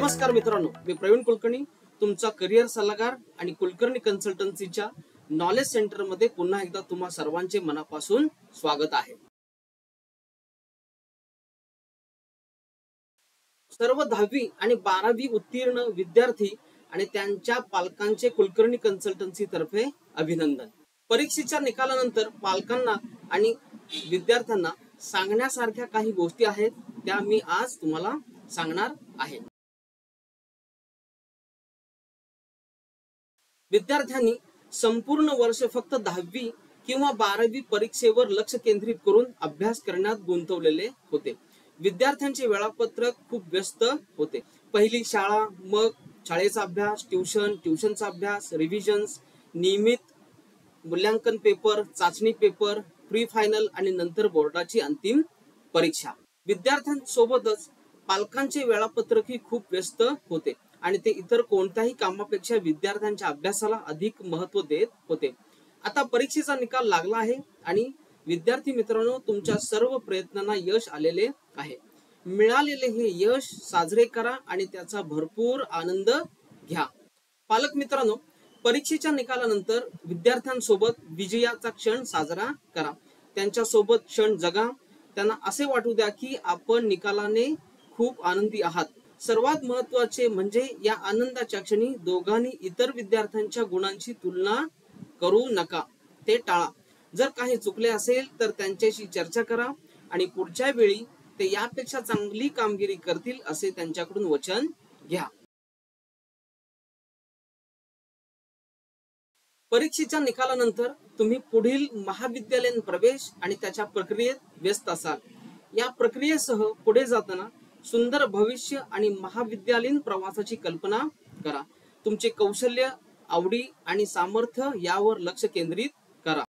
नमस्कार मित्रांनो, मी प्रवीण कुलकर्णी, तुमचा करिअर सल्लागार आणि कुलकर्णी कन्सल्टन्सीच्या नॉलेज सेंटर मध्ये पुन्हा एकदा तुम्हा सर्वांचे मनापासून स्वागत आहे। सर्व 10वी आणि 12वी उत्तीर्ण विद्यार्थी आणि त्यांच्या पालकांचे कुलकर्णी कन्सल्टन्सी तर्फे अभिनंदन। परीक्षेच्या निकालानंतर पालकांना आणि विद्यार्थ्यांना सांगण्यासारख्या काही गोष्टी आहेत, त्या मी आज तुम्हाला सांगणार आहे। विद्यार्थ्यांनी संपूर्ण वर्ष फक्त 10वी किंवा 12वी परीक्षेवर लक्ष केंद्रित करून अभ्यास करण्यात गुंतवलेले होते। विद्यार्थ्यांचे वेळापत्रक खूप व्यस्त होते। पहिली शाळा, मग शाळेचा अभ्यास, ट्युशनचा अभ्यास, रिव्हिजन्स, नियमित मूल्यांकन पेपर, चाचणी पेपर, प्री फायनल आणि नंतर बोर्डाची अंतिम परीक्षा। विद्यार्थ्यांसोबतच पालकांचे वेळापत्रकही खूप व्यस्त होते आणि ते इतर कोणत्याही कामापेक्षा विद्यार्थ्यांच्या अभ्यासाला अधिक महत्त्व देत होते। आता परीक्षेचा निकाल लागला आहे आणि विद्यार्थी मित्रांनो, तुमच्या सर्व प्रयत्नांना यश आलेले आहे। मिळालेले हे यश साजरे करा आणि त्याचा भरपूर आनंद घ्या। पालक मित्रांनो, परीक्षेच्या निकालानंतर विद्यार्थ्यांसोबत विजयाचा क्षण साजरा करा। त्यांच्या सोबत क्षण जगा। त्यांना असे वाटू द्या की आपण निकालाने खूप आनंदी आहात। सर्वात महत्त्वाचे म्हणजे या आनंदाच्या क्षणी दोघांनी इतर विद्यार्थ्यांच्या गुणांची तुलना करू नका, ते टाळा। जर काही चुकले असेल तर त्यांच्याशी चर्चा करा आणि पुढच्या वेळी ते यापेक्षा चांगली कामगिरी करतील असे त्यांच्याकडून वचन घ्या। परीक्षेच्या निकालानंतर तुम्ही पुढील महाविद्यालयीन प्रवेश आणि त्याच्या प्रक्रियेत व्यस्त असाल। या प्रक्रियेसह पुढे जाताना सुंदर भविष्य आणि महाविद्यालयीन प्रवासाची कल्पना करा। तुमचे कौशल्य, आवडी आणि सामर्थ्य यावर लक्ष केंद्रित करा।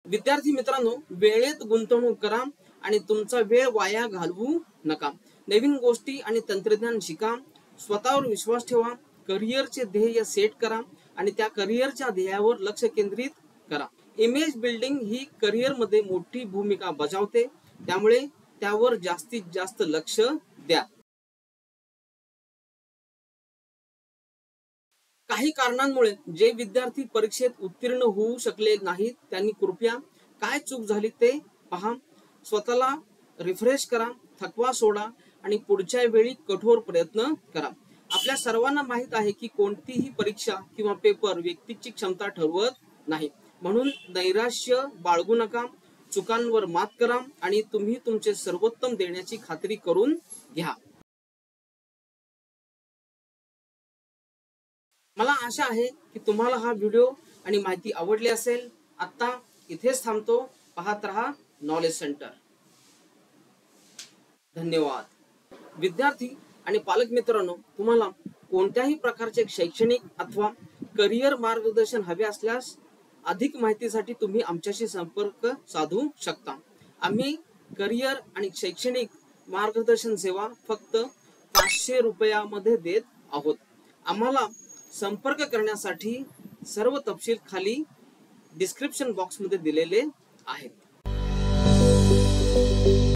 विद्यार्थी मित्रांनो, वेळेत गुंतवणूक करा आणि तुमचा वेळ वाया घालवू नका। नवीन गोष्टी आणि तंत्रज्ञान शिका, स्वतःवर विश्वास ठेवा, करिअरचे ध्येय सेट करा आणि त्या करिअरच्या ध्येयावर लक्ष केंद्रित करा। इमेज बिल्डिंग ही करिअर मध्ये मोठी भूमिका बजावते, त्यामुळे त्यावर जास्तीत जास्त लक्ष द्या। काही कारणांमुळे जे विद्यार्थी परीक्षेत उत्तीर्ण होऊ शकले नाहीत, त्यांनी कृपया काय चूक झाली ते पहा, स्वतःला रिफ्रेश करा, थकवा सोडा आणि पुढच्या वेळी कठोर प्रयत्न करा। आपल्या सर्वांना माहित आहे की कोणतीही परीक्षा किंवा पेपर व्यक्तीची क्षमता ठरवत नाही, म्हणून नैराश्य बाळगू नका। चुकांवर मात करा आणि तुम्ही तुमचे सर्वोत्तम देण्याची खात्री करून घ्या। मला आशा आहे की तुम्हाला हा व्हिडिओ आणि माहिती आवडली असेल। आता इथेच थांबतो। पाहत रहा नॉलेज सेंटर। धन्यवाद। विद्यार्थी आणि पालक मित्रांनो, तुम्हाला कोणत्याही प्रकारचे शैक्षणिक अथवा करिअर मार्गदर्शन हवे असल्यास अधिक माहितीसाठी तुम्ही आमच्याशी संपर्क साधू शकता। आम्ही करिअर आणि शैक्षणिक मार्गदर्शन सेवा फक्त 500 रुपयामध्ये देत आहोत। आम्हाला संपर्क करण्यासाठी सर्व तपशील खाली डिस्क्रिप्शन बॉक्स मध्ये दिलेले आहेत।